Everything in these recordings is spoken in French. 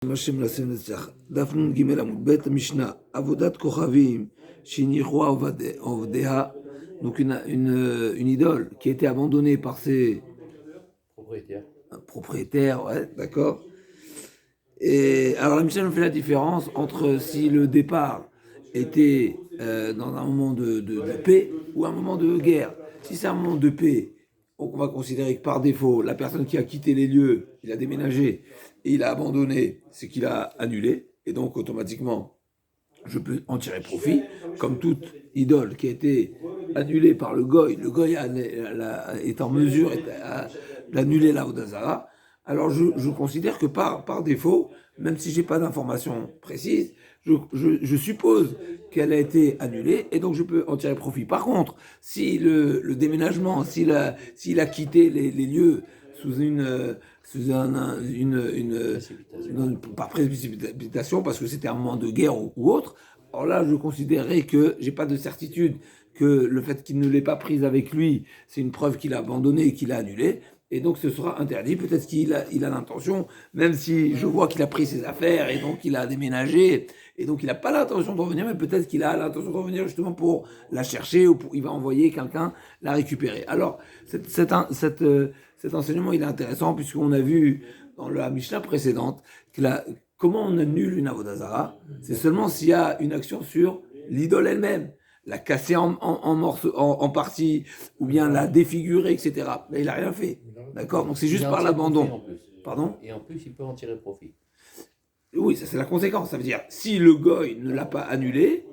Hashem Lashem Netzach. Dafnun Gimel Amud Bet Mishnah. Avodat Kochavim Shinichua Ovdeha. Donc une idole qui a été abandonnée par ses propriétaires, ouais, d'accord. Et alors la Mishnah nous fait la différence entre si le départ était dans un moment de paix ou un moment de guerre. Si c'est un moment de paix, on va considérer que par défaut, la personne qui a quitté les lieux, il a déménagé et il a abandonné, c'est qu'il a annulé, et donc automatiquement, je peux en tirer profit, comme toute idole qui a été annulée par le goy est en mesure d'annuler la Odazara. Alors je considère que par défaut, même si je n'ai pas d'informations précises, je suppose qu'elle a été annulée et donc je peux en tirer profit. Par contre, si le déménagement, s'il a quitté les lieux par précipitation, parce que c'était un moment de guerre ou autre, alors là, je considérais que j'ai pas de certitude que le fait qu'il ne l'ait pas prise avec lui, c'est une preuve qu'il a abandonné et qu'il a annulé. Et donc, ce sera interdit. Peut-être qu'il a l'intention, même si je vois qu'il a pris ses affaires et donc il a déménagé, et donc il n'a pas l'intention de revenir, mais peut-être qu'il a l'intention de revenir justement pour la chercher ou il va envoyer quelqu'un la récupérer. Alors, cet enseignement, il est intéressant puisqu'on a vu dans la Mishnah précédente que comment on annule une avodazara, c'est seulement s'il y a une action sur l'idole elle-même. La casser en morceaux, en partie, ou bien la défigurer, etc. Mais il n'a rien fait. D'accord. Donc c'est juste par l'abandon. Pardon. Et en plus, il peut en tirer profit. Oui, ça c'est la conséquence. Ça veut dire, si le goy ne l'a pas annulé,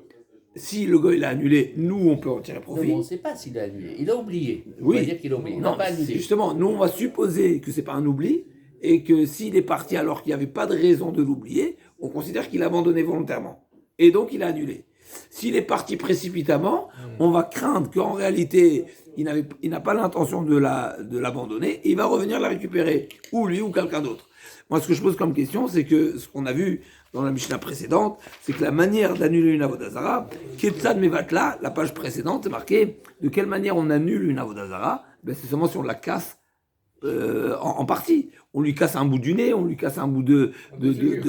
si le goy l'a annulé, nous, on peut en tirer profit. Non, on ne sait pas s'il a annulé. Il a oublié. Oui. On va dire qu'il a oublié. Il non, n'a pas annulé. Justement, nous, on va supposer que c'est pas un oubli et que s'il est parti alors qu'il n'y avait pas de raison de l'oublier, on considère qu'il a abandonné volontairement. Et donc, il a annulé. S'il est parti précipitamment, on va craindre qu'en réalité, il n'a pas l'intention de l'abandonner et il va revenir la récupérer, ou lui ou quelqu'un d'autre. Moi, ce que je pose comme question, c'est que ce qu'on a vu dans la Mishnah précédente, c'est que la manière d'annuler une avodazara, Ketzad Mevatla, la page précédente, c'est marqué de quelle manière on annule une avodazara, ben c'est seulement si on la casse en partie. On lui casse un bout du nez, on lui casse un bout de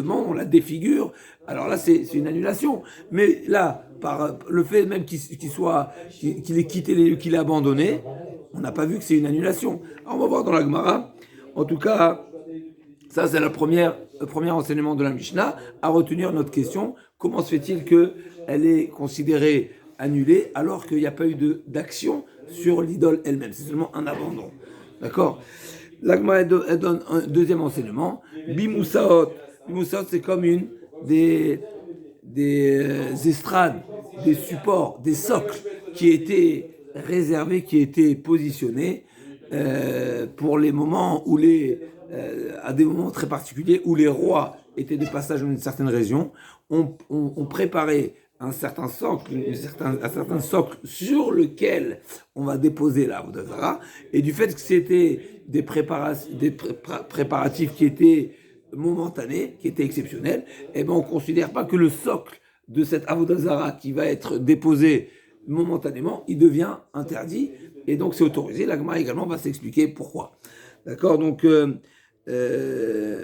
membre, on la défigure. Alors là, c'est une annulation. Mais là, par le fait même qu'il ait quitté les lieux, qu'il ait abandonné, on n'a pas vu que c'est une annulation. Alors on va voir dans la Gemara. En tout cas, ça c'est le premier enseignement de la Mishnah. À retenir notre question, comment se fait-il qu'elle est considérée annulée alors qu'il n'y a pas eu d'action sur l'idole elle-même? C'est seulement un abandon. D'accord. L'Agma elle donne un deuxième enseignement. Bimousaot. Bimousaot, c'est comme des estrades, des supports, des socles qui étaient réservés, qui étaient positionnés pour les moments où à des moments très particuliers où les rois étaient de passage dans une certaine région, on préparait un certain socle sur lequel on va déposer la Avodazara, et du fait que c'était des préparatifs qui étaient momentanés, qui étaient exceptionnels, et ben on considère pas que le socle de cette Avodazara qui va être déposé momentanément, il devient interdit, et donc c'est autorisé. La Gemara également va s'expliquer pourquoi. D'accord, donc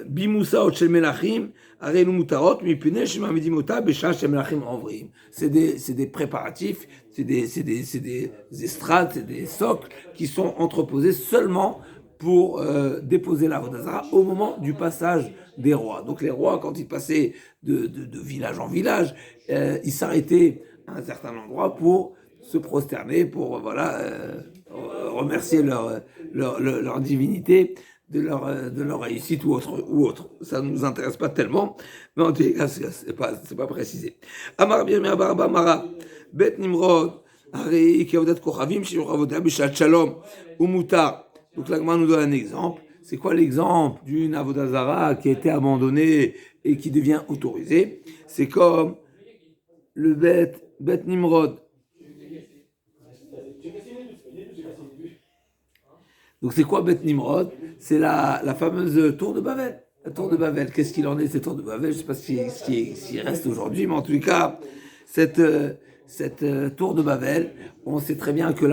Bimousa shel melachim, arenu mutarot, mipnei shemamidimota besha shel melachim ovrim. C'est des préparatifs, c'est des estrades, c'est des socles qui sont entreposés seulement pour déposer la Avodazara au moment du passage des rois. Donc les rois, quand ils passaient de village en village, ils s'arrêtaient à un certain endroit pour se prosterner, pour remercier leur divinité de leur réussite ou autre. Ça ne nous intéresse pas tellement, mais en tout cas, c'est pas précisé. Amar Birmea Barba Mara, Bet Nimrod, Harei Kevodat Kochavim, Shir Avodah Bishat Shalom, Umutar. Donc l'Agma nous donne un exemple. C'est quoi l'exemple d'une avodazara qui a été abandonnée et qui devient autorisée? C'est comme le Bet Nimrod. Donc c'est quoi Bet Nimrod? C'est la fameuse tour de Babel. La tour de Babel, qu'est-ce qu'il en est, cette tour de Babel? Je ne sais pas ce qui reste aujourd'hui, mais en tout cas, cette tour de Babel, on sait très bien que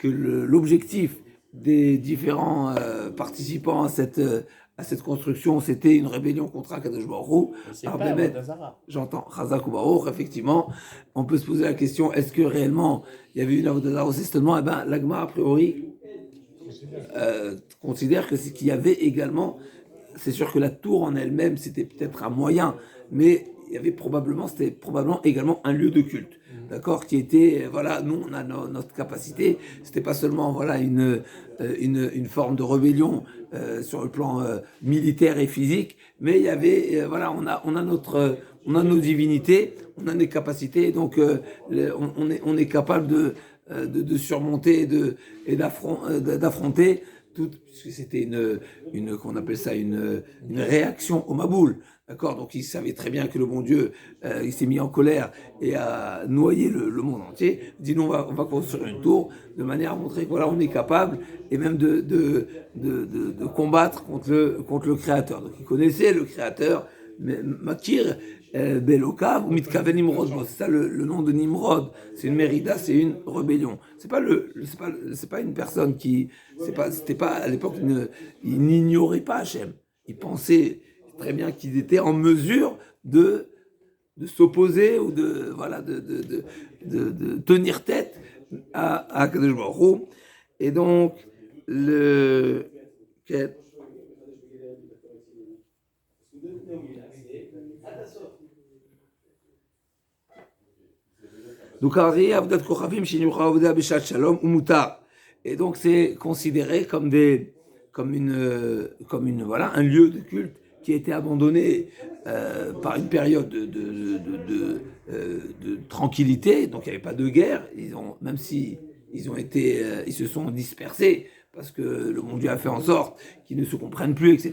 l'objectif des différents participants à cette construction, c'était une rébellion contre Akadosh Baruch Hu. C'est Alors, pas Bémet, Avodazara. j'entends, Chazak ou Baruch, effectivement, on peut se poser la question, est-ce que réellement il y avait une Avodah au testament? Eh bien, l'Agma, a priori, considère que c'est qu'il y avait également, c'est sûr que la tour en elle-même, c'était peut-être un moyen, mais c'était probablement également un lieu de culte, d'accord, qui était, voilà, nous on a notre capacité, c'était pas seulement, voilà, une forme de rébellion sur le plan militaire et physique, mais il y avait, voilà, on a nos divinités, on a des capacités, donc on est capable de surmonter et d'affronter tout, puisque c'était qu'on appelle ça une réaction au Maboul. D'accord, donc il savait très bien que le bon Dieu, il s'est mis en colère et a noyé le monde entier. Il dit non, on va construire une tour de manière à montrer que voilà, on est capable et même de combattre contre le Créateur. Donc il connaissait le Créateur, Makir Belokav ou Mitkaven Nimrod. C'est ça le nom de Nimrod. C'est une mérida, c'est une rébellion. C'est pas une personne c'était pas à l'époque, il n'ignorait pas Hachem. Il pensait très bien qu'ils étaient en mesure de s'opposer ou de tenir tête à Kadosh Baruch Hu. Et donc, et donc c'est considéré comme voilà, un lieu de culte qui a été abandonné par une période de tranquillité, donc il n'y avait pas de guerre, même si ils se sont dispersés, parce que le bon Dieu a fait en sorte qu'ils ne se comprennent plus, etc.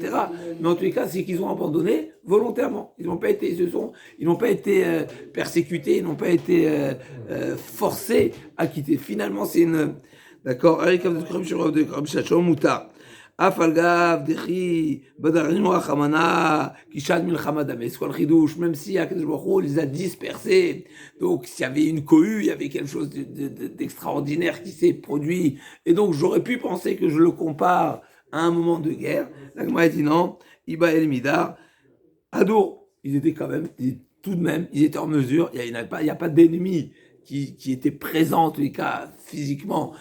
Mais en tous les cas, c'est qu'ils ont abandonné volontairement. Ils n'ont pas été persécutés, ils n'ont pas été forcés à quitter. Finalement, c'est une... D'accord, Afalgav, Dechi, Badarino, Achamana, Kishad Milchamad, mais soit le Ridouche, même si Akadosh Baruch Hu les a dispersés. Donc, s'il y avait une cohue, il y avait quelque chose d'extraordinaire qui s'est produit. Et donc, j'aurais pu penser que je le compare à un moment de guerre. L'Agma dit non, Iba El Midar, Adour, ils étaient quand même, tout de même, ils étaient en mesure, il n'y a pas d'ennemis qui était présent en tous les cas physiquement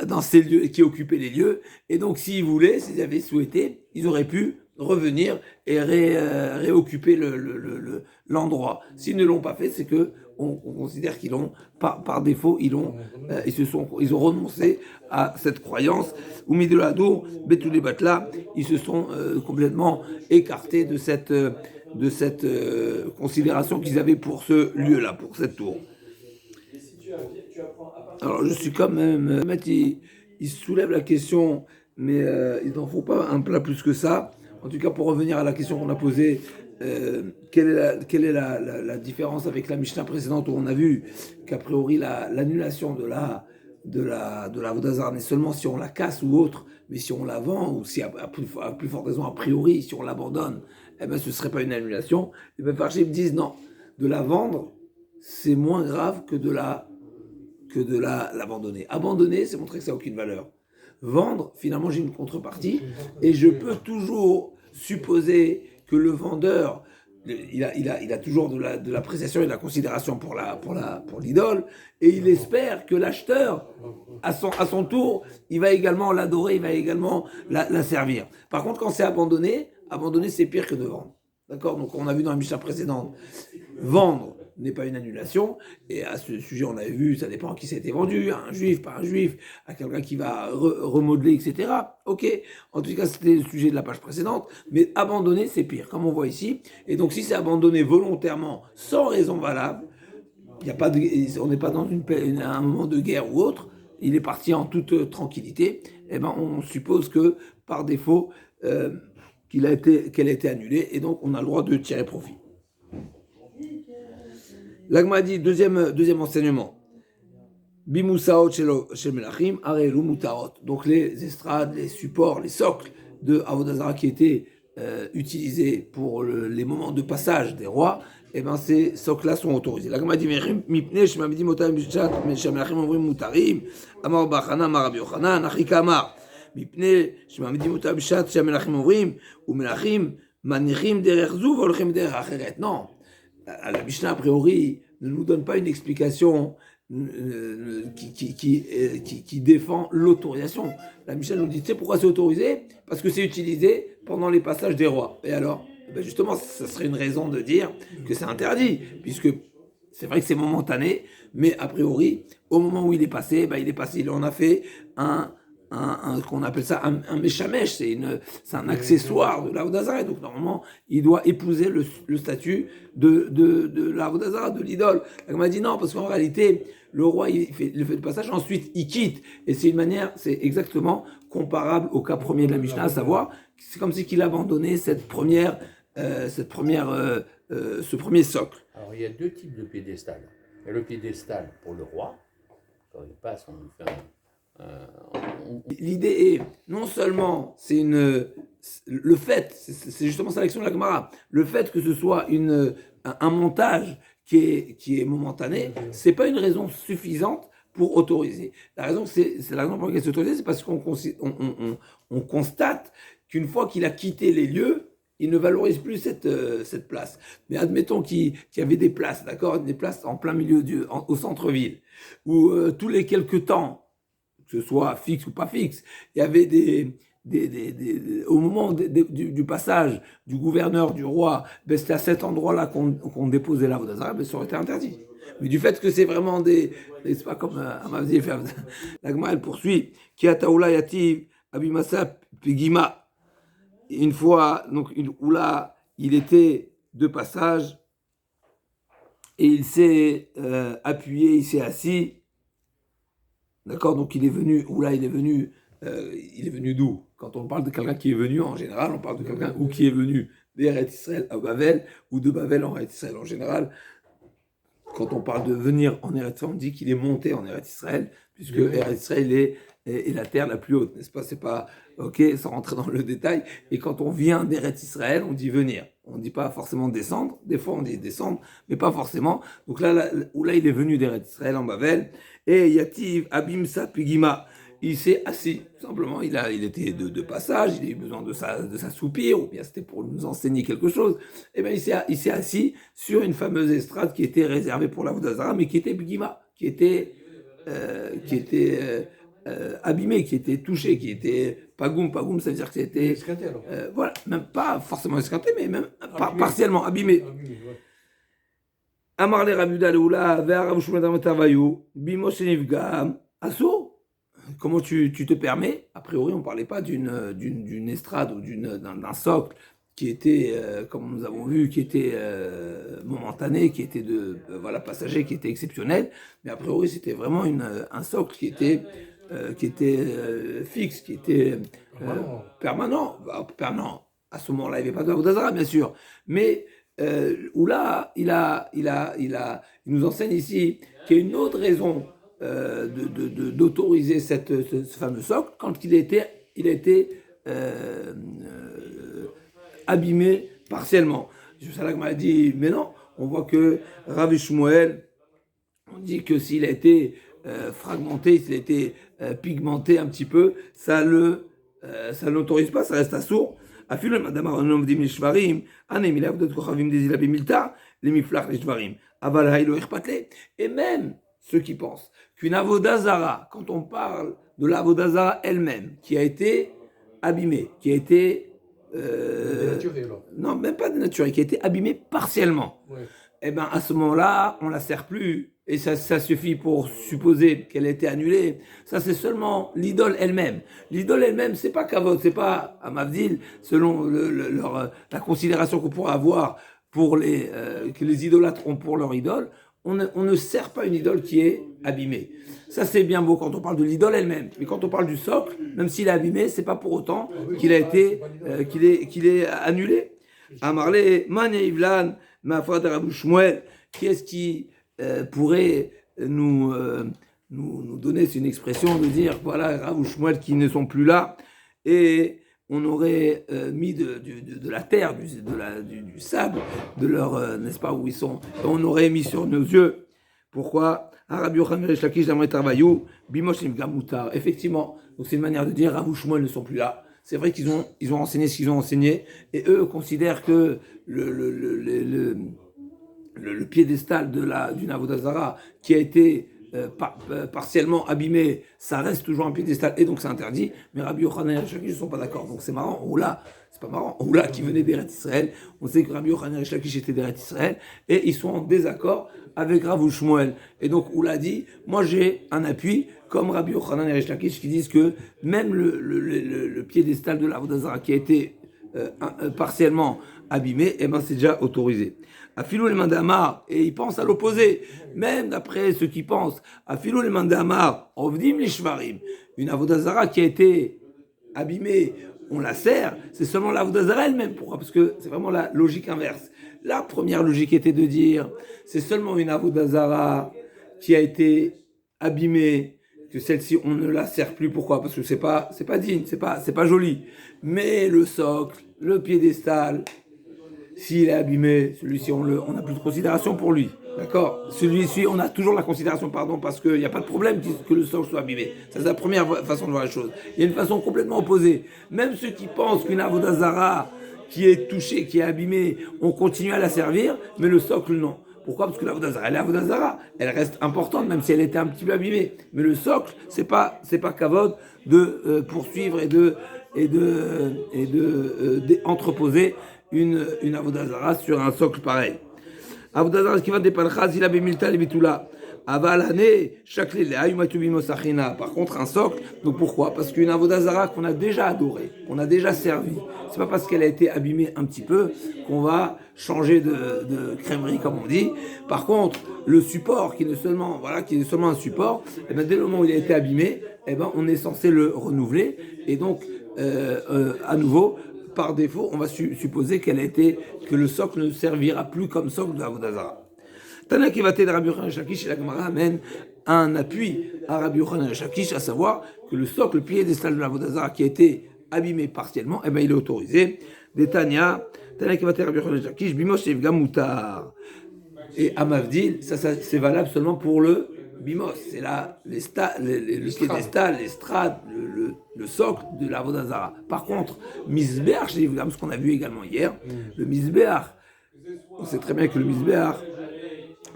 dans ces lieux, qui occupaient les lieux, et donc s'ils voulaient, s'ils avaient souhaité, ils auraient pu revenir et réoccuper l'endroit. S'ils ne l'ont pas fait, c'est que on considère qu'ils l'ont par défaut, ils ont renoncé à cette croyance. Ou Midoladour, Betulé Batla, ils se sont complètement écartés de cette considération qu'ils avaient pour ce lieu-là, pour cette tour. Alors je suis quand même... il soulève la question, mais il n'en faut pas un plat plus que ça. En tout cas, pour revenir à la question qu'on a posée, quelle est la différence avec la Mishnah précédente, où on a vu qu'a priori l'annulation de la Vodazar n'est seulement si on la casse ou autre, mais si on la vend, ou si à plus forte raison, a priori, si on l'abandonne, eh ben, ce ne serait pas une annulation. Les Mefarshim disent non, de la vendre, c'est moins grave que de l'abandonner. Abandonner, c'est montrer que ça n'a aucune valeur. Vendre, finalement, j'ai une contrepartie, et je peux toujours supposer que le vendeur, il a toujours de l'appréciation et de la considération pour l'idole, et il espère que l'acheteur, à son tour, il va également l'adorer, il va également la servir. Par contre, quand c'est abandonné, c'est pire que de vendre. D'accord? Donc, on a vu dans la Mishnah précédente, vendre n'est pas une annulation, et à ce sujet, on avait vu, ça dépend à qui ça a été vendu, à un juif, pas un juif, à quelqu'un qui va remodeler, etc. Ok, en tout cas, c'était le sujet de la page précédente, mais abandonner, c'est pire, comme on voit ici. Et donc, si c'est abandonné volontairement, sans raison valable, on n'est pas dans un moment de guerre ou autre, il est parti en toute tranquillité, eh ben, on suppose que, par défaut, qu'elle a été annulée, et donc on a le droit de tirer profit. L'Agma dit, deuxième enseignement. Bimusaot shel melachim, arelu mutarot. Donc les estrades, les supports, les socles de Avodah Zarah qui étaient utilisés pour les moments de passage des rois, et ben ces socles-là sont autorisés. L'Agma dit, mipnei shemamidim otam b'shat shel melachim omrim mutarim, amar bachana, amar Rabbi Yochanan, achika amar. מפני שמעמידים אותה בשעת שהמלכים עוברים, ומלכים מניחים דרך זו והולכים דרך אחרת. Non, la Mishnah, a priori, ne nous donne pas une explication qui défend l'autorisation. La Mishnah nous dit, tu sais pourquoi c'est autorisé? Parce que c'est utilisé pendant les passages des rois. Et alors, ben justement, ça serait une raison de dire que c'est interdit, puisque c'est vrai que c'est momentané, mais a priori, au moment où il est passé, il en a fait qu'on appelle ça un méchamèche, c'est un accessoire de l'Avodazara, donc normalement, il doit épouser le statut de l'Avodazara, de l'idole. On m'a dit non, parce qu'en réalité, le roi, il fait le passage, ensuite, il quitte, et c'est une manière, c'est exactement comparable au cas premier de la Mishnah, à savoir, c'est comme si qu'il abandonnait ce premier socle. Alors, il y a deux types de piédestal. Il y a le piédestal pour le roi. Quand il passe, on lui fait L'idée est, non seulement, le fait, c'est justement ça l'action de la Gemara, le fait que ce soit un montage qui est momentané, c'est pas une raison suffisante pour autoriser. La raison pour laquelle c'est autorisé, c'est parce qu'on constate qu'une fois qu'il a quitté les lieux, il ne valorise plus cette place. Mais admettons qu'il y avait des places, d'accord, des places en plein milieu au centre-ville, où tous les quelques temps, que ce soit fixe ou pas fixe, il y avait au moment du passage du gouverneur, du roi, ben c'était à cet endroit-là qu'on déposait l'Avodazara, ben ça aurait été interdit. Mais du fait que c'est vraiment c'est pas comme Amazir fait, la Gemara elle poursuit, qui a taoula yativ abimasa pigima. Une fois, donc, où là, il était de passage, et il s'est appuyé, il s'est assis. D'accord, donc il est venu d'où? Quand on parle de quelqu'un qui est venu, en général, on parle de quelqu'un qui est venu d'Eretz Israël à Bavel, ou de Bavel en Eretz Israël. En général, quand on parle de venir en Eretz Israël, on dit qu'il est monté en Eretz Israël, puisque Eretz Israël est la terre la plus haute, n'est-ce pas? C'est pas, ok, sans rentrer dans le détail. Et quand on vient d'Eretz Israël, on dit venir. On ne dit pas forcément descendre. Des fois, on dit descendre, mais pas forcément. Donc là, il est venu d'Eretz Israël en Bavel. Et Yativ Abimsa Pigima, il s'est assis. Simplement, il était de passage, il a eu besoin de s'assoupir, ou bien c'était pour nous enseigner quelque chose. Et bien, il s'est assis sur une fameuse estrade qui était réservée pour l'Avodazara, mais qui était Pigima, qui était abîmé, qui était touché, qui était pagoum, ça veut dire que c'était esquinté, alors. voilà, même pas forcément esquinté, mais même partiellement abîmé. Amar le Rabuda Leoula, vers Rav Shmuel Damatavayu, Bimo Shenivgam, Asso. Comment tu te permets? A priori, on ne parlait pas d'une estrade ou d'un socle qui était, comme nous avons vu, qui était momentané, qui était passager, qui était exceptionnel. Mais a priori, c'était vraiment un socle qui était fixe, qui était permanent. Permanent. À ce moment-là, il n'y avait pas de Avodazara, bien sûr. Mais où là, il nous enseigne ici qu'il y a une autre raison d'autoriser ce fameux socle quand il a été abîmé partiellement. Salah m'a dit, mais non, on voit que Rav Shmuel, on dit que s'il a été fragmenté, s'il a été pigmenté un petit peu, ça n'autorise pas, ça reste assourd. אפילו אם אדם עומדים לשברים, אנא אם לעבודת כוכבים דזילה במילתא, למפלח לשברים. אבל היי לא אכפת לי. Et même ceux qui pensent qu'une avodazara, quand on parle de l'avodazara elle-même, qui a été abîmée, qui a été... dénaturée, alors. Non, même pas dénaturée, qui a été abîmée partiellement. Ouais. Eh bien, à ce moment-là, on ne la sert plus. Et ça suffit pour supposer qu'elle a été annulée. Ça, c'est seulement l'idole elle-même. L'idole elle-même, c'est pas Kavod, c'est pas Amavdil, selon la considération qu'on pourra avoir que les idolâtres ont pour leur idole. On ne sert pas une idole qui est abîmée. Ça, c'est bien beau quand on parle de l'idole elle-même. Mais quand on parle du socle, même s'il est abîmé, c'est pas pour autant qu'il est annulé. Amarle, Mane Ivlan, ma foi de Rabbi Shmuel, qui est-ce qui pourrait nous donner, c'est une expression de dire, voilà, Rav ou Shmuel qui ne sont plus là, et on aurait mis de la terre, du sable, de leur, n'est-ce pas, où ils sont, et on aurait mis sur nos yeux Pourquoi Rabbi Yochanan et Rish Lakish d'Amret Travayou, Bimosh Gamutar. Effectivement, donc c'est une manière de dire Rav Shmuel ne sont plus là. C'est vrai qu'ils ont enseigné ce qu'ils ont enseigné, et eux considèrent que le piédestal d'une Avodah Zarah qui a été partiellement abîmé, ça reste toujours un piédestal, et donc c'est interdit. Mais Rabbi Yochanan et Rish Lakish ne sont pas d'accord. Donc c'est marrant. Oula, c'est pas marrant. Oula qui venait d'Eretz Israël. On sait que Rabbi Yochanan et Rish Lakish étaient d'Eretz Israël, et ils sont en désaccord avec Rav Shmuel. Et donc Oula dit, moi j'ai un appui comme Rabbi Yochanan et Rish Lakish qui disent que même le piédestal de l'Avodah Zarah qui a été partiellement abîmé, eh ben c'est déjà autorisé. Afilou les mandamar, et ils pensent à l'opposé, même d'après ceux qui pensent, Afilou les mandamar, ovdim les shvarim, une Avodah Zarah qui a été abîmée, on la sert, c'est seulement l'Avodah Zarah elle-même. Pourquoi? Parce que c'est vraiment la logique inverse. La première logique était de dire, c'est seulement une Avodah Zarah qui a été abîmée, que celle-ci on ne la sert plus. Pourquoi? Parce que c'est pas digne, c'est pas joli. Mais le socle, le piédestal, s'il est abîmé, celui-ci on n'a plus de considération pour lui. D'accord? Celui-ci, on a toujours la considération, parce qu'il n'y a pas de problème que le socle soit abîmé. Ça, c'est la première façon de voir la chose. Il y a une façon complètement opposée. Même ceux qui pensent qu'une Avodah Zarah qui est touchée, qui est abîmée, on continue à la servir, mais le socle, non. Pourquoi? Parce que l'Avodah Zarah, elle reste importante, même si elle était un petit peu abîmée. Mais le socle, c'est pas kavod de poursuivre et d'entreposer une Avodah Zarah sur un socle pareil. Avodah Zarah qui va dépendre zila bemilta lebitula. Avalane shakle leayumatubim osachina. Par contre, un socle. Donc pourquoi? Parce qu'une Avodah Zarah qu'on a déjà adorée, qu'on a déjà servi, c'est pas parce qu'elle a été abîmée un petit peu qu'on va changer de crèmerie comme on dit. Par contre, le support qui est seulement un support, et ben dès le moment où il a été abîmé, et ben on est censé le renouveler, et donc à nouveau, par défaut, on va supposer que le socle ne servira plus comme socle de l'Avodah Zarah. Tana Kivate de Rabbi Yochanan Shakish, et la Gemara amène un appui à Rabbi Yochanan Shakish, à savoir que le socle, le piédestal de l'Avodah Zarah qui a été abîmé partiellement, eh ben il est autorisé. Des Tana Kivate Rabbi Yochanan Shakish, Bimosh Evga Mutar. Et à Mavdil, ça c'est valable seulement pour le Bimos, c'est là le piédestal, l'estrade, le socle de l'Avodah Zarah. Par contre, Misbeach, ce qu'on a vu également hier, le Misbeach, on sait très bien que le Misbeach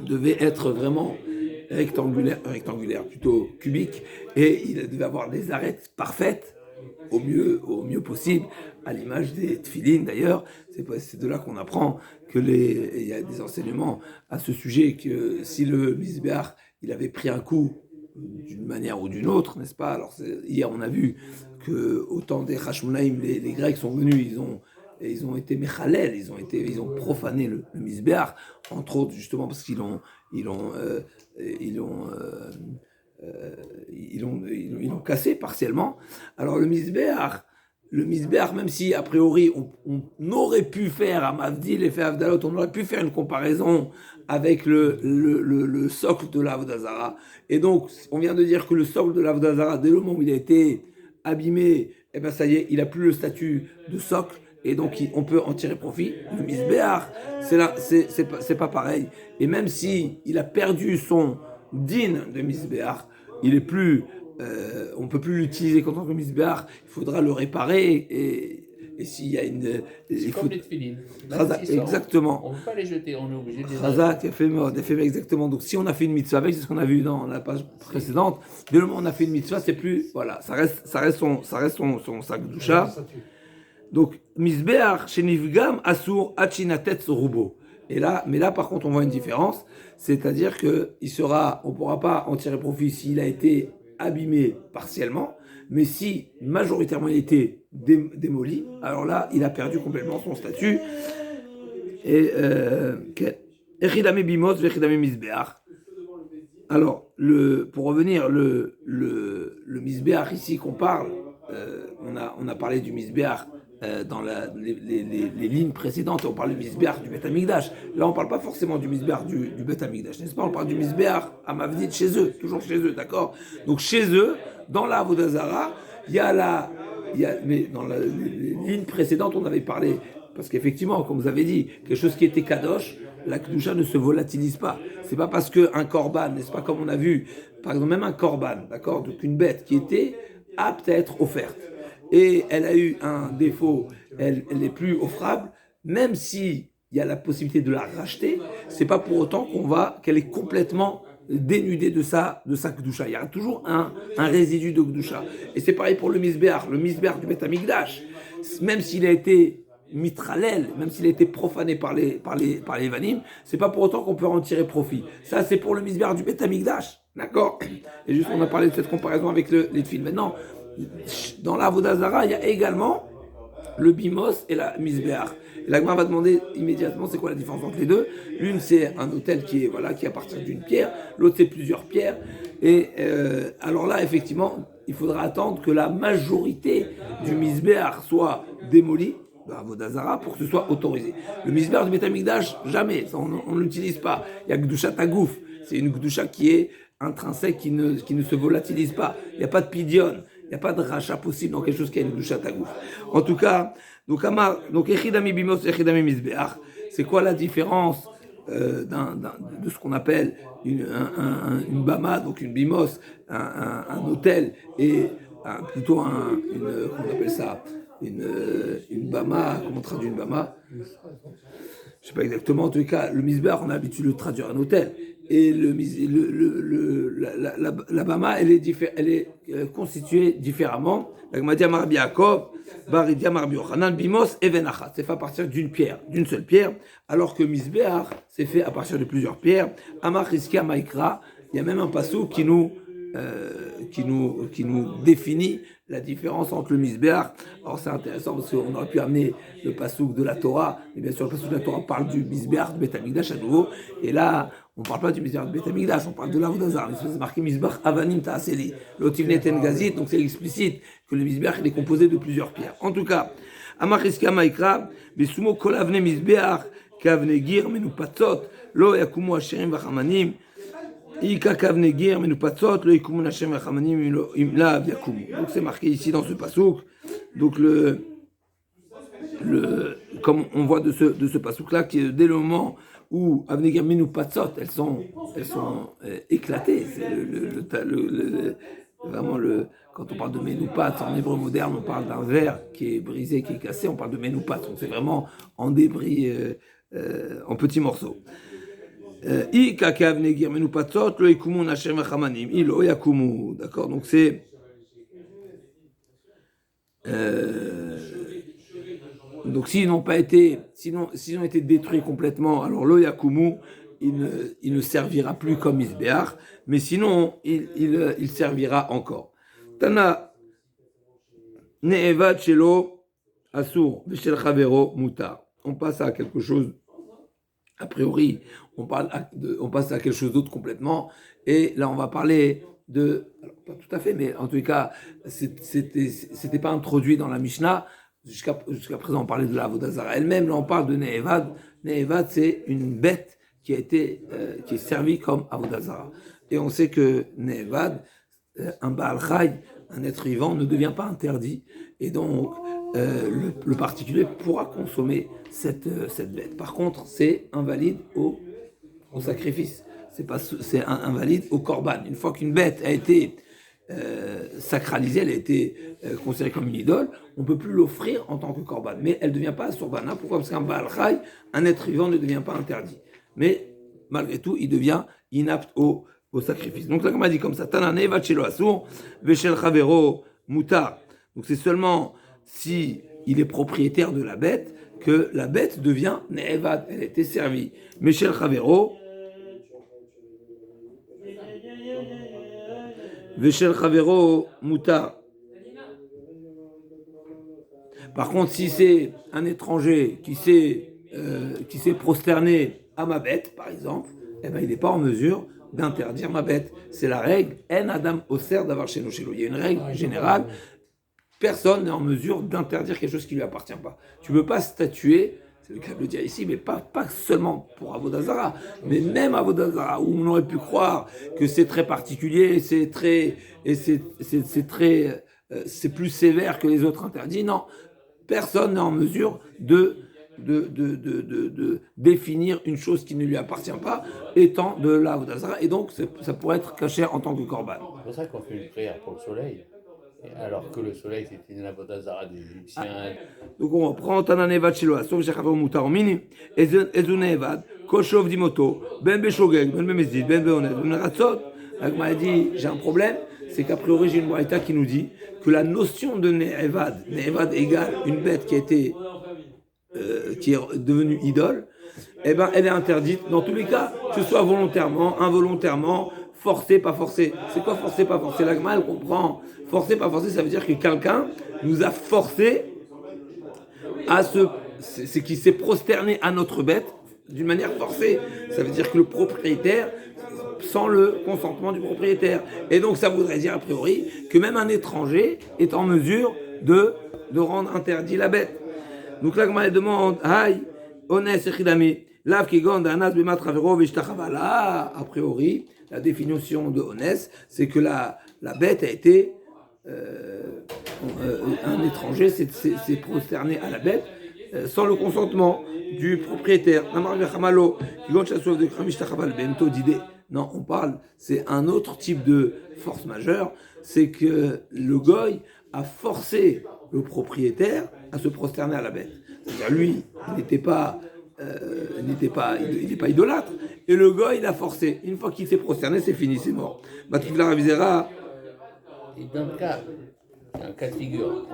devait être vraiment rectangulaire, plutôt cubique, et il devait avoir des arêtes parfaites, au mieux possible, à l'image des tefilines d'ailleurs. C'est de là qu'on apprend il y a des enseignements à ce sujet, que si le Misbeach il avait pris un coup d'une manière ou d'une autre, n'est-ce pas? Alors hier on a vu que au temps des Hashmonaïm, les Grecs sont venus, ils ont été mechalel, ils ont profané le Misbeach, entre autres justement parce qu'ils l'ont cassé partiellement. Alors le Misbeach, même si a priori on aurait pu faire à Mavdil et fait Avdalot, on aurait pu faire une comparaison avec le socle de l'Avodah Zarah. Et donc, on vient de dire que le socle de l'Avodah Zarah, dès le moment où il a été abîmé, eh ben ça y est, il n'a plus le statut de socle, et donc on peut en tirer profit. Le Misbeach, c'est pas pareil. Et même si il a perdu son din de Misbeach, il est plus, on peut plus l'utiliser en tant que Misbeach, il faudra le réparer, et s'il y a c'est comme les tefilines. Exactement. On ne peut pas les jeter, on est obligé de les Chazak, exactement. Donc si on a fait une mitzvah avec, c'est ce qu'on a vu dans la page précédente, dès le moment où on a fait une mitzvah, c'est plus, voilà, ça reste son sac de doucha. Donc, Misbeach, Shenivgam, Asur, Achinatet, Rubo. Mais là, par contre, on voit une différence, c'est-à-dire on ne pourra pas en tirer profit s'il a été abîmé partiellement, mais si majoritairement il a été démoli, alors là, il a perdu complètement son statut. Et Echidame Bimos, Vechidame Misbeach. Alors, pour revenir, le Misbeach ici qu'on parle, on a parlé du Misbeach dans les lignes précédentes, on parle du Misbeach du Beth Amikdash. Là, on ne parle pas forcément du Misbeach du Beth Amikdash, n'est-ce pas? On parle du Misbeach à Mavdil chez eux, toujours chez eux, d'accord? Donc chez eux, dans la Avodah Zarah, mais dans les lignes précédentes, on avait parlé, parce qu'effectivement, comme vous avez dit, quelque chose qui était kadosh, la Kedusha ne se volatilise pas. C'est pas parce qu'un korban, n'est-ce pas, comme on a vu, par exemple, même un korban, d'accord, donc une bête qui était apte à être offerte, et elle a eu un défaut, elle n'est plus offrable, même si il y a la possibilité de la racheter, c'est pas pour autant qu'elle est complètement dénudée de sa Kedusha. Il y a toujours un résidu de Kedusha. Et c'est pareil pour le Misbéach du Beth Amikdash. Même s'il a été mitralel, même s'il a été profané par les Vanim, c'est pas pour autant qu'on peut en tirer profit. Ça, c'est pour le Misbéach du Beth Amikdash. D'accord? Et juste, on a parlé de cette comparaison avec les Tfil. Maintenant, dans la Vodazara, il y a également le Bimos et la Misbéach. Et la Gemara va demander immédiatement c'est quoi la différence entre les deux. L'une c'est un autel qui appartient d'une pierre, l'autre c'est plusieurs pierres. Et alors là effectivement il faudra attendre que la majorité du Misbéach soit démolie de la Vodazara pour que ce soit autorisé. Le Misbéach du Beth Amikdash, jamais, on ne l'utilise pas. Il y a Gdusha Tagouf, c'est une Gdusha qui est intrinsèque, qui ne se volatilise pas. Il n'y a pas de pidion. Il n'y a pas de rachat possible dans quelque chose qui a une Gdusha Tagouf. En tout cas, donc Echidami Bimos, Echidami Misbéach, c'est quoi la différence de ce qu'on appelle une bama, donc une bimos, un hôtel, et plutôt comment on appelle ça, une bama, comment on traduit une bama? Je ne sais pas exactement, en tout cas, le misbéach, on a l'habitude de traduire un hôtel. Et la bama, elle est constituée différemment. La Gmadia Marbi Yaakov, Baridia Marbi Yochanan, Bimos et Venachat. C'est fait à partir d'une pierre, d'une seule pierre, alors que Misbéach, c'est fait à partir de plusieurs pierres. Amar Rizkia Maïkra, il y a même un passou qui nous définit la différence entre le Misbéach. Alors c'est intéressant parce qu'on aurait pu amener le passouk de la Torah, mais bien sûr le passouk de la Torah parle du Misbéach, du Beth Amikdash à nouveau, et là on ne parle pas du Misbéach du Beth Amikdash, on parle de l'Avodazar. C'est marqué Misbéach Avanim Ta'aseli, l'Otivnet En Gazit, donc c'est explicite que le Misbéach il est composé de plusieurs pierres. En tout cas, Amar Rizkia Maïkra, Besumo Kol Avne Misbéach, Kavne Gir Menupatzot, Lo Yakumu Asherim Vachamanim, donc c'est marqué ici dans ce passouk. Donc comme on voit de ce passouk là, que dès le moment où Avnegir Minu Patzot, elles sont éclatées. C'est vraiment quand on parle de Menoupat en hébreu moderne, on parle d'un verre qui est brisé, qui est cassé, on parle de Menoupat. Donc c'est vraiment en débris, en petits morceaux. D'accord, donc c'est donc s'ils ont été détruits complètement, alors le yakumu il ne servira plus comme misbéach, mais sinon il servira encore. Tana ne'evad shelo asur v'shel chavero mutar. On passe à quelque chose. A priori, on passe à quelque chose d'autre complètement. Et là, on va parler alors, pas tout à fait, mais en tout cas, c'était pas introduit dans la Mishnah. Jusqu'à présent, on parlait de la Avodazara elle-même. Là, on parle de Ne'evad. Ne'evad, c'est une bête qui est servie comme Avodazara. Et on sait que Ne'evad, un Baal Chai, un être vivant, ne devient pas interdit. Et donc, le particulier pourra consommer cette bête. Par contre, c'est invalide au sacrifice. C'est invalide au korban. Une fois qu'une bête a été sacralisée, elle a été considérée comme une idole, on ne peut plus l'offrir en tant que korban. Mais elle ne devient pas surbana. Pourquoi? Parce qu'un Baal Chai, un être vivant, ne devient pas interdit. Mais malgré tout, il devient inapte au sacrifice. Donc là, comme on a dit comme ça, Tanane va chez asur, veshel chavero mutar. Donc c'est seulement si il est propriétaire de la bête que la bête devient ne'evad, elle a été servie. Meshel chavero, veshel chavero mutar. Par contre, si c'est un étranger qui s'est prosterné à ma bête, par exemple, eh ben, il n'est pas en mesure d'interdire ma bête. C'est la règle En Adam Oser d'avoir chez nous. Il y a une règle générale. Personne n'est en mesure d'interdire quelque chose qui ne lui appartient pas. Tu ne peux pas statuer, c'est le cas de le dire ici, mais pas seulement pour Avodazara, mais même Avodazara, où on aurait pu croire que c'est très particulier, c'est plus sévère que les autres interdits. Non, personne n'est en mesure de définir une chose qui ne lui appartient pas, étant de la Avodah Zarah, et donc ça pourrait être caché en tant que korban. C'est pour ça qu'on fait une prière pour le soleil. Alors que le soleil, c'était une Avodah Zarah des Égyptiens. Donc on reprend Tananevad Shiloh, sauf Shechavo Mutaromini, Ezunevad, Koshov Dimoto, Ben Beshogeg, Ben Bemezid, Ben Beonet, Ben Ratzot. L'Agma a dit, j'ai un problème, c'est qu'a priori j'ai une braïta qui nous dit que la notion de Ne'evad égale une bête qui est devenue idole, eh ben elle est interdite dans tous les cas, que ce soit volontairement, involontairement, forcé, pas forcé. C'est quoi forcé, pas forcé? L'Agma, elle comprend. Forcé, pas forcé, ça veut dire que quelqu'un nous a forcé à c'est qui s'est prosterné à notre bête d'une manière forcée. Ça veut dire que le propriétaire, sans le consentement du propriétaire. Et donc ça voudrait dire a priori que même un étranger est en mesure de rendre interdit la bête. Donc l'Agma demande, Aïe, Ones Echidami, Lav Kigon, Danas Bemat Ravero Vishtachavala. A priori, la définition de Ones, c'est que la bête a été un étranger s'est prosterné à la bête sans le consentement du propriétaire. Non, on parle, c'est un autre type de force majeure, c'est que le goy a forcé le propriétaire à se prosterner à la bête. C'est-à-dire lui, il n'est pas idolâtre, et le goy il a forcé. Une fois qu'il s'est prosterné, c'est fini, c'est mort. Et dans le cas, un cas de figure,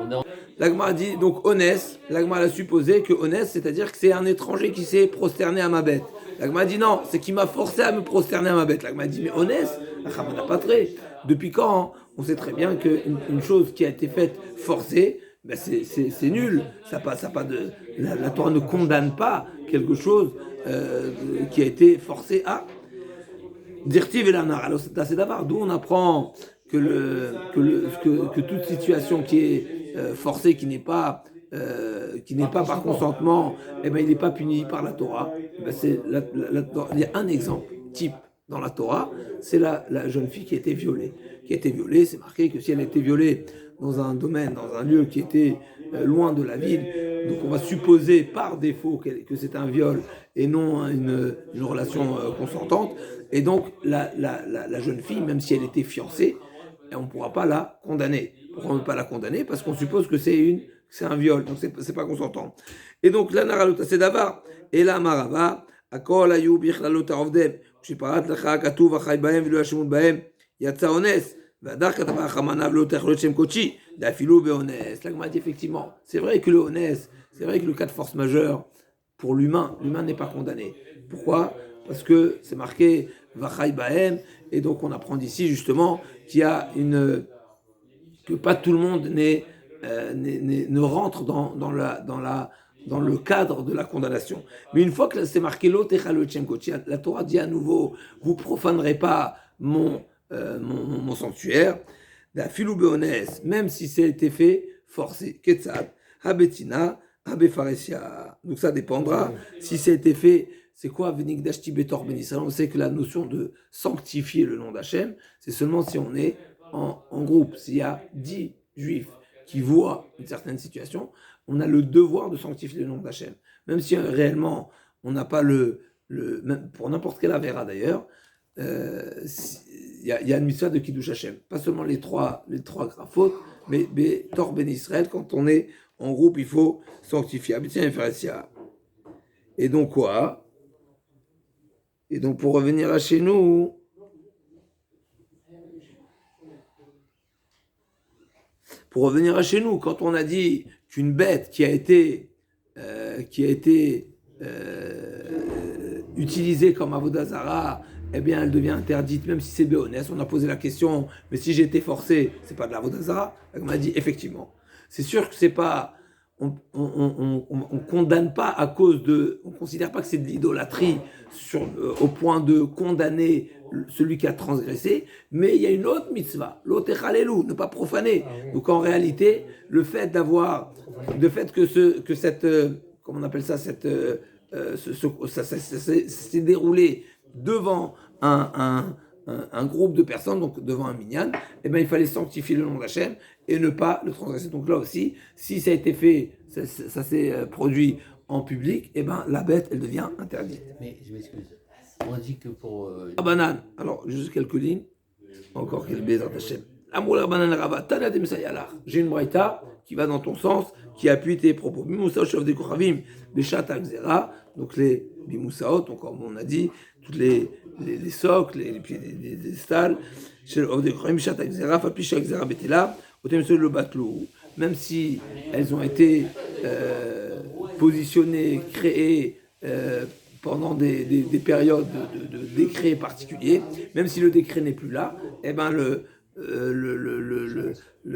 L'Agma a dit, donc Onès, l'Agma a supposé que Onès, c'est-à-dire que c'est un étranger qui s'est prosterné à ma bête. L'Agma a dit non, c'est qui m'a forcé à me prosterner à ma bête. L'Agma a dit, mais Onès, la Chama n'a pas trait. Depuis quand on sait très bien qu'une chose qui a été faite forcée, ben c'est nul. Ça pas de, la Torah ne condamne pas quelque chose qui a été forcé à. Dirtiv et l'anar. Alors c'est d'abord d'où on apprend que toute situation qui est forcée, qui n'est pas par consentement, eh ben, il n'est pas puni par la Torah. Eh ben, il y a un exemple type dans la Torah, c'est la jeune fille qui a été violée. C'est marqué que si elle a été violée dans un domaine, dans un lieu qui était loin de la ville, donc on va supposer par défaut que c'est un viol et non une relation consentante. Et donc la jeune fille, même si elle était fiancée, on ne pourra pas la condamner. Pourquoi on ne peut pas la condamner? Parce qu'on suppose que c'est un viol, donc c'est pas consentant. Et donc la naralota c'est d'avar et la marava akol ayu bichlalot avdem shiparat lecha katuv achay bahem v'lo yashmut bahem yatsa ones v'adar katava chamanav lo techlot shem kochi d'afilu beones. L'Agma dit effectivement, c'est vrai que le cas de force majeure pour l'humain n'est pas condamné. Pourquoi? Parce que c'est marqué v'achay bahem, et donc on apprend d'ici justement qu'il y a que pas tout le monde ne rentre dans le cadre de la condamnation. Mais une fois que c'est marqué la Torah dit à nouveau, vous profanerez pas mon sanctuaire, même si ça a été fait forcé. Ketzad, Habetina, Habefaresia. Donc ça dépendra si ça a été fait. C'est quoi Venigdashti Betor Ben Israël? On sait que la notion de sanctifier le nom d'Hachem, c'est seulement si on est en groupe. S'il y a 10 juifs qui voient une certaine situation, on a le devoir de sanctifier le nom d'Hachem. Même si réellement on n'a pas même pour n'importe quel avéra d'ailleurs, il y a une mitzvah de Kiddush Hachem. Pas seulement les trois graphotes, mais Tor Ben Israël, quand on est en groupe, il faut sanctifier. Et donc quoi? Et donc pour revenir à chez nous, quand on a dit qu'une bête qui a été utilisée comme avodah zara, eh bien elle devient interdite, même si c'est béonès. On a posé la question, mais si j'ai été forcé, c'est pas de l'avodah zara? On m'a dit effectivement. C'est sûr que c'est pas. On condamne pas à cause on considère pas que c'est de l'idolâtrie au point de condamner celui qui a transgressé, mais il y a une autre mitzvah, l'otechalelu, ne pas profaner. Donc en réalité, le fait que cette, comment on appelle ça, ça s'est déroulé devant un groupe de personnes, donc devant un minyan, eh ben il fallait sanctifier le nom d'Hachem et ne pas le transgresser. Donc là aussi, si ça a été fait, ça s'est produit en public, eh ben, la bête, elle devient interdite. Mais je m'excuse. On dit que pour. La banane, alors juste quelques lignes, encore quelques baies Hachem. Amour la banane rava, tana de Messayalar. J'ai une braïta qui va dans ton sens, qui appuie tes propos. Bimoussa, chef des Kochavim, Béchat Akzera, donc les Bimoussaot, donc comme on a dit, tous les socles, les pieds des stalles, chez le des Kochavim, Béchat Akzera, Fapisha Akzera Betela, Otem le Batlou, même si elles ont été positionnées, créées, pendant des périodes de décrets particuliers, même si le décret n'est plus là, eh ben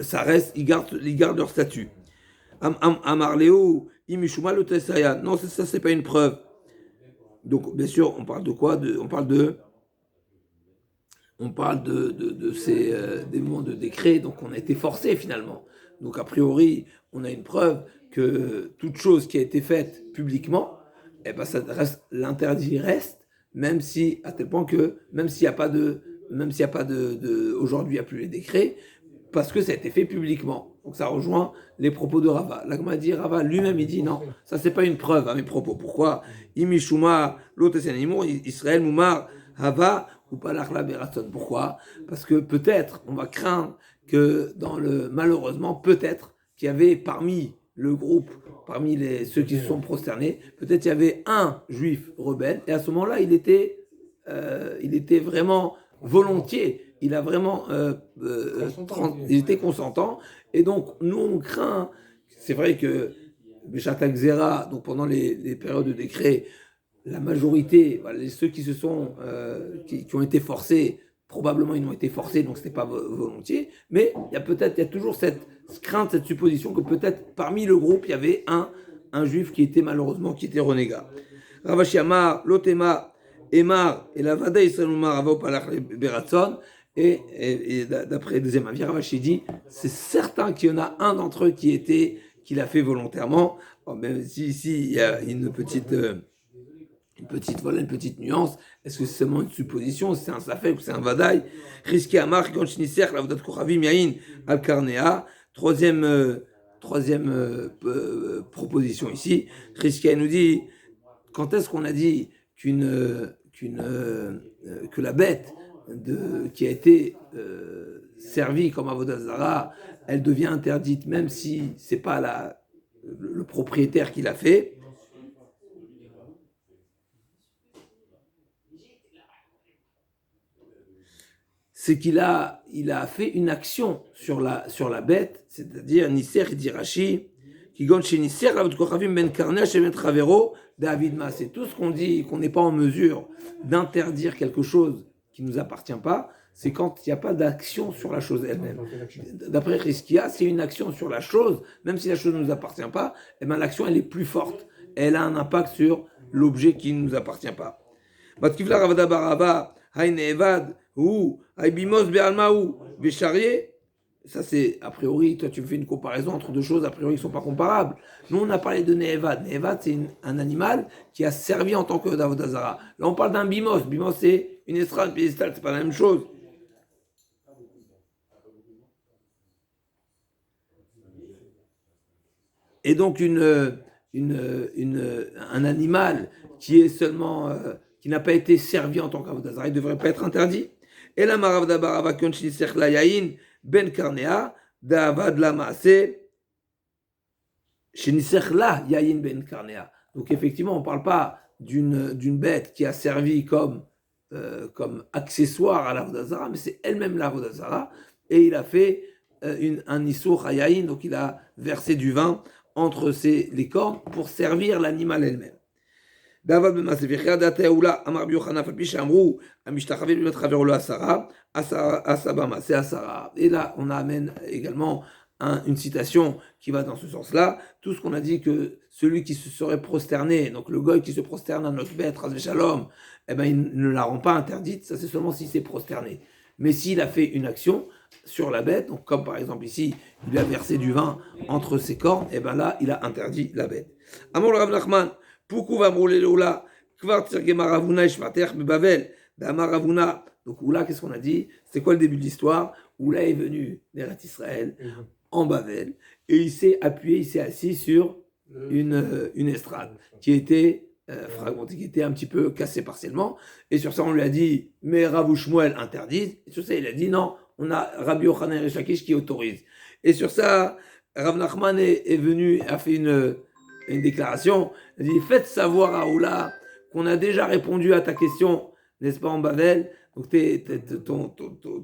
ça reste, ils gardent leur statut. Amarleo, Imishuma le Tessaya. Non, ça c'est pas une preuve. Donc bien sûr, on parle de quoi? On parle de ces des moments de décret, donc on a été forcé finalement. Donc a priori, on a une preuve que toute chose qui a été faite publiquement, eh ben ça reste, l'interdit reste, même si, à tel point que, même s'il n'y a pas de, aujourd'hui il n'y a plus les décrets, parce que ça a été fait publiquement. Donc ça rejoint les propos de Rava. L'Agma dit, Rava lui-même, il dit non, ça c'est pas une preuve à mes propos. Pourquoi? Imishuma, l'autre c'est un animal, Israël, Moumar, Hava, ou Palachla Beratson. Pourquoi? Parce que peut-être, on va craindre que malheureusement, peut-être qu'il y avait parmi le groupe, parmi ceux qui se sont prosternés, peut-être il y avait un juif rebelle, et à ce moment-là, il était vraiment volontiers, il a vraiment, il était consentant, et donc nous on craint, c'est vrai que Béchat Akzera, donc pendant les périodes de décret, la majorité, ceux qui qui ont été forcés, probablement ils ont été forcés, donc c'était pas volontiers, mais il y a toujours cette crainte, cette supposition que peut-être parmi le groupe il y avait un juif qui était malheureusement renégat. Ravashi Amar, Lotema, Emar et la Vada Israël Umar Ava Palach Beratson, et d'après le deuxième avis, Ravashi dit c'est certain qu'il y en a un d'entre eux qui l'a fait volontairement. Même si ici il y a une petite nuance. Est-ce que c'est seulement une supposition? C'est un safek ou c'est un vadaï? Risqué à marque quand Shnisser, la Vodat Kochavim Yain al Karnea. Troisième proposition ici. Risqué nous dit quand est-ce qu'on a dit que la bête qui a été servie comme avodat zara, elle devient interdite même si c'est pas le propriétaire qui l'a fait. C'est qu'il a fait une action sur la bête, c'est-à-dire Nisser dit Rashi, qui gonne chez Nisser, ben Karnea chez Ben Travero, David Ma. C'est tout ce qu'on dit, qu'on n'est pas en mesure d'interdire quelque chose qui ne nous appartient pas, c'est quand il n'y a pas d'action sur la chose elle-même. D'après Riskia, c'est une action sur la chose, même si la chose ne nous appartient pas, eh ben l'action elle est plus forte, elle a un impact sur l'objet qui ne nous appartient pas. Matkivla Ravada Baraba, Haïn Evad, ou Aibimos Be'almaou, Bécharié, ça c'est a priori, toi tu me fais une comparaison entre deux choses a priori qui ne sont pas comparables. Nous on a parlé de Ne'evad. Ne'evad c'est un animal qui a servi en tant que d'Avodah Zara. Là on parle d'un bimos. Bimos c'est une estrade, piédestal, c'est pas la même chose. Et donc un animal qui est seulement qui n'a pas été servi en tant qu'Avodah Zara, il ne devrait pas être interdit. Et la Maravda Barava Konchni Sechla Yain Ben Karnea Davad la Maase Shnisechla Yain Ben Karnea. Donc effectivement, on ne parle pas d'une bête qui a servi comme accessoire à l'Avodah Zara, mais c'est elle-même l'Avodah Zara, et il a fait un Issour Hayain, donc il a versé du vin entre les cornes pour servir l'animal elle-même. Davad b'masevicha dateoula amar b'yochana falpi amrou amishtachavé b'metchaver lo asara asabama c'est asara. Et là on amène également une citation qui va dans ce sens-là. Tout ce qu'on a dit que celui qui se serait prosterné, donc le goy qui se prosterne à notre bête, Ras Shalom, eh ben il ne la rend pas interdite. Ça c'est seulement s'il s'est prosterné. Mais s'il a fait une action sur la bête, donc comme par exemple ici, il a versé du vin entre ses cornes, et ben là il a interdit la bête. Amor Rav Nachman. Poukou va brûler l'oula, kvar tirgemaravuna ishmater bebavel, d'amaravuna. Donc oula, qu'est-ce qu'on a dit? C'est quoi le début de l'histoire? Oula est venu d'Eretz Israël en Bavel et il s'est assis sur une estrade qui était fragmentée, qui était un petit peu cassée partiellement. Et sur ça, on lui a dit, mais Rav ou Shmuel interdisent. Et sur ça, il a dit, non, on a Rabbi Yochanan et Rish Lakish qui autorisent. Et sur ça, Rav Nachman est venu, a fait une déclaration. Il a dit, faites savoir à Oula qu'on a déjà répondu à ta question, n'est-ce pas, en Bavel. Donc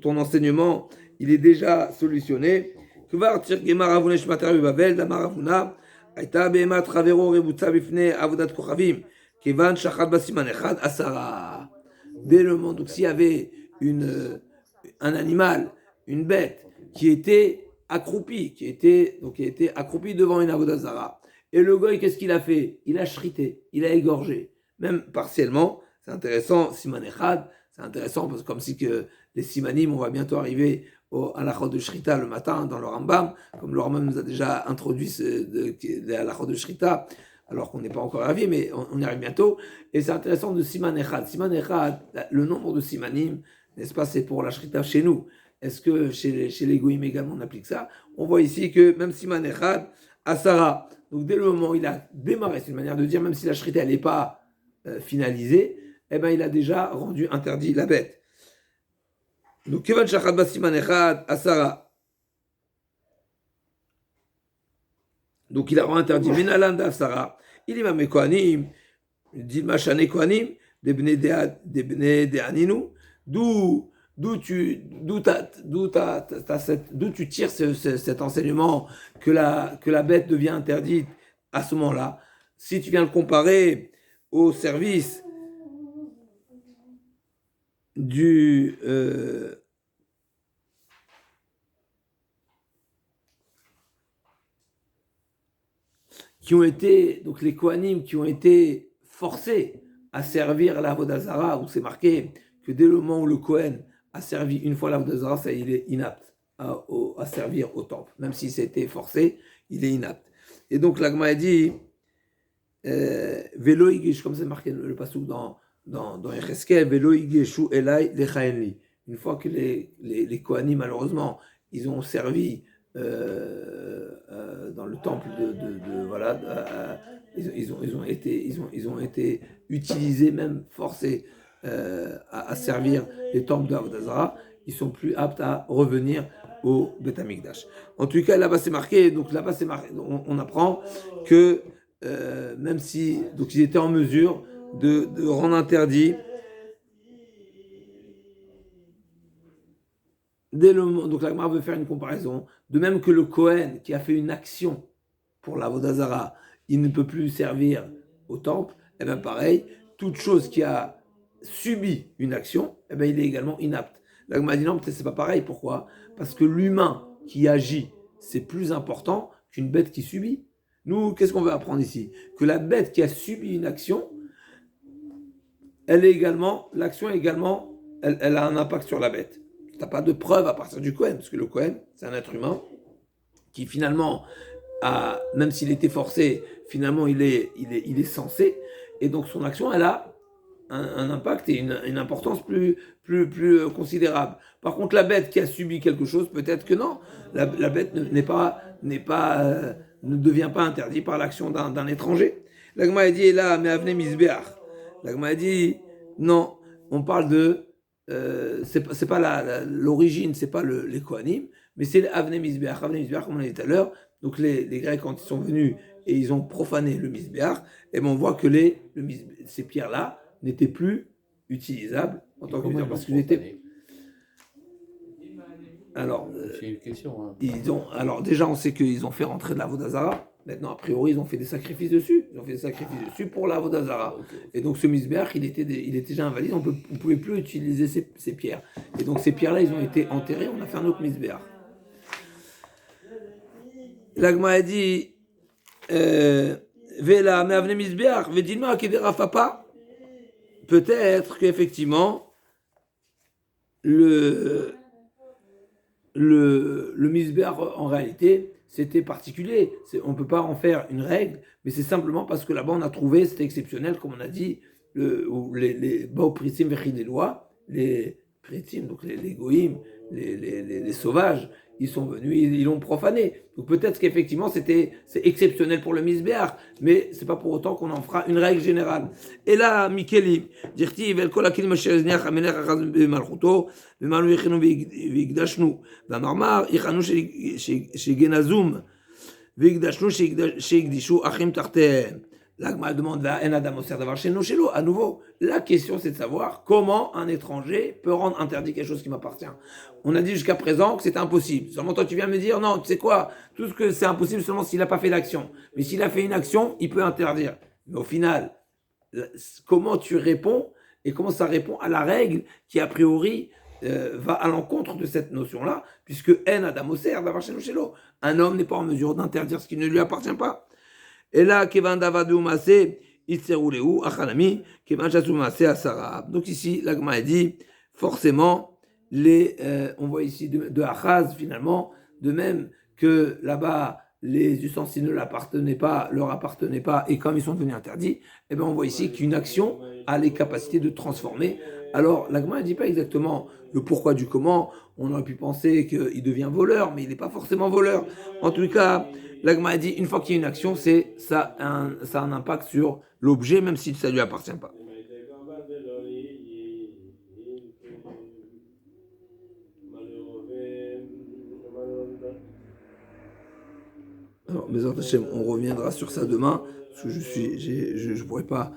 ton enseignement, il est déjà solutionné. Kvar tirgema Ravuna shmataru Bavel, Damar Ravuna, Aïta Behema Travero Rebutza Bifne Avodat Kochavim, Kevan Shachad Basiman Echad Asara. Dès le moment, donc s'il y avait un animal, une bête qui était accroupie, qui était accroupie devant une Avodat Zara, et le goy, qu'est-ce qu'il a fait? Il a shrité, il a égorgé, même partiellement. C'est intéressant, Siman Echad, c'est intéressant parce que comme si que les Simanim, on va bientôt arriver à l'achot de Shrita le matin dans le Rambam, comme le Rambam nous a déjà introduit à l'achot de Shrita, alors qu'on n'est pas encore arrivé, mais on y arrive bientôt. Et c'est intéressant de Siman Echad. Siman Echad, le nombre de Simanim, n'est-ce pas, c'est pour la Shrita chez nous. Est-ce que chez les Goïm également on applique ça? On voit ici que même Siman Echad, Asara. Donc dès le moment où il a démarré, c'est une manière de dire, même si la Shrita elle n'est pas finalisée, eh ben il a déjà rendu interdit la bête. Donc Kevan Shachad Basiman Echad Asara. Donc il a rendu interdit Menalanda Asara. Il m'a mes Kohanim, Dilma Shane Kohanim, des Bnei De'aninu, d'où tu tires cet enseignement que la bête devient interdite à ce moment-là. Si tu viens le comparer au service qui ont été, donc les Kohanim qui ont été forcés à servir la Avodah Zara, où c'est marqué que dès le moment où le Kohen a servi une fois la Avodah Zara, ça, il est inapte à servir au temple. Même si c'était forcé, il est inapte. Et donc l'Agma a dit, Velo Igish, comme c'est marqué le passouk dans Yecheskel, Velo Igeshu Elai Lechaenli. Une fois que les Kohanim, malheureusement, ils ont servi dans le temple voilà, ils ont été utilisés, même forcés à servir les temples d'Avodah Zara. Ils sont plus aptes à revenir au Beth Amikdash. En tout cas, là-bas c'est marqué. Donc là-bas c'est marqué. On apprend que même si donc ils étaient en mesure de rendre interdit dès le moment. Donc la Gemara veut faire une comparaison. De même que le Kohen qui a fait une action pour la Avodah Zara, il ne peut plus servir au temple. Et bien pareil, toute chose qui a subi une action, et bien il est également inapte. La Gemara dit non, peut-être c'est pas pareil. Pourquoi? Parce que l'humain qui agit, c'est plus important qu'une bête qui subit. Nous, qu'est-ce qu'on veut apprendre ici? Que la bête qui a subi une action, l'action également, elle a un impact sur la bête. Tu n'as pas de preuve à partir du Kohen, parce que le Kohen, c'est un être humain qui finalement, même s'il était forcé, finalement il est censé, et donc son action, elle a un impact et une importance plus considérable. Par contre, la bête qui a subi quelque chose, peut-être que non. La bête ne devient pas interdite par l'action d'un étranger. L'Agma a dit là, mais Avne Misbeach. L'Agma a dit non, on parle de c'est pas l'origine, c'est pas les Kohanim, mais c'est Avne Misbeach. Avne Misbeach, comme on a dit tout à l'heure. Donc les Grecs, quand ils sont venus et ils ont profané le Misbeach, et ben on voit que ces pierres-là n'étaient plus utilisables en tant que pierre parce qu'ils étaient. Alors, c'est une question. Hein. Alors déjà, on sait qu'ils ont fait rentrer de la Avodah Zara. Maintenant, a priori, ils ont fait des sacrifices dessus. Ils ont fait des sacrifices dessus pour la Avodah Zara. Okay. Et donc, ce misbeach, il était déjà invalide. On ne pouvait plus utiliser ces pierres. Et donc, ces pierres-là, ils ont été enterrées. On a fait un autre misbeach. L'Agma a dit Vela, mais avne misbeach, vedilma kedera fapa. Peut-être qu'effectivement, le misbeach, en réalité, c'était particulier. On ne peut pas en faire une règle, mais c'est simplement parce que là-bas, on a trouvé, c'était exceptionnel, comme on a dit, les Baopritim Vechidelois, les Pritim, donc les Goïm, les sauvages, ils sont venus, ils l'ont profané. Donc peut-être qu'effectivement c'est exceptionnel pour le misbéach, mais c'est pas pour autant qu'on en fera une règle générale. Et là, Mikeli, dirti vel kol akil masher zniach hamelech achaz b'malchuto, b'malu yichinu v'yigdashnu, v'amar yichanu shegenazum, v'yigdashnu sheyigdishu achim tartehem. L'Agma demande la haine Adam Oser d'avoir chez nous, chez l'eau. À nouveau, la question c'est de savoir comment un étranger peut rendre interdit quelque chose qui m'appartient. On a dit jusqu'à présent que c'était impossible. Seulement toi tu viens me dire non, tu sais quoi, tout ce que c'est impossible seulement s'il n'a pas fait d'action. Mais s'il a fait une action, il peut interdire. Mais au final, comment tu réponds et comment ça répond à la règle qui a priori va à l'encontre de cette notion-là, puisque haine Adam Oser d'avoir chez nous, chez l'eau. Un homme n'est pas en mesure d'interdire ce qui ne lui appartient pas. Et là, Kevan Davadou Massé, Itseruleu, Achanami, Kevan Chassou Massé, Asara. Donc ici, l'Agma dit, forcément, on voit ici de Achaz, finalement, de même que là-bas, les ustensiles ne leur appartenaient pas, et comme ils sont devenus interdits, eh bien, on voit ici qu'une action a les capacités de transformer. Alors, l'Agma ne dit pas exactement le pourquoi du comment. On aurait pu penser qu'il devient voleur, mais il n'est pas forcément voleur. En tout cas, l'Agma a dit, une fois qu'il y a une action, ça a un impact sur l'objet, même si ça ne lui appartient pas. Alors, Bezrat Hashem, on reviendra sur ça demain, parce que je ne pourrais pas